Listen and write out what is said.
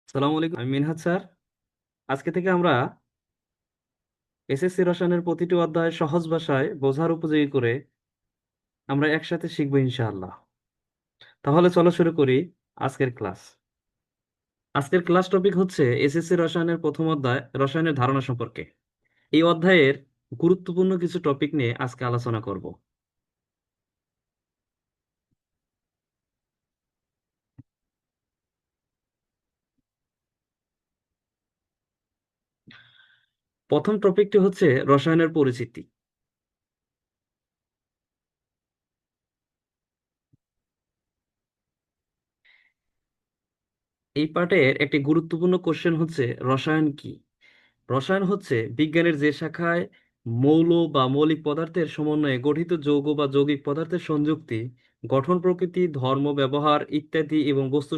সালাম আলাইকুম, আমি মিনহাজ স্যার। আজকে থেকে আমরা এসএসসি রসায়নের প্রতিটি অধ্যায় সহজ ভাষায় বোঝার উপযোগী করে আমরা একসাথে শিখবো ইনশাআল্লাহ। তাহলে চলো শুরু করি আজকের ক্লাস। আজকের ক্লাস টপিক হচ্ছে এসএসসি রসায়নের প্রথম অধ্যায় রসায়নের ধারণা সম্পর্কে। এই অধ্যায়ের গুরুত্বপূর্ণ কিছু টপিক নিয়ে আজকে আলোচনা করব। প্রথম টপিকটি হচ্ছে রসায়নের পরিচিতি। এই পার্টের একটি গুরুত্বপূর্ণ কোশ্চেন হচ্ছে রসায়ন কি। রসায়ন হচ্ছে বিজ্ঞানের যে শাখায় মৌল বা মৌলিক পদার্থের সমন্বয়ে গঠিত যৌগ বা যৌগিক পদার্থের সংযুক্তি, গঠন প্রকৃতি, ধর্ম, ব্যবহার ইত্যাদি এবং বস্তু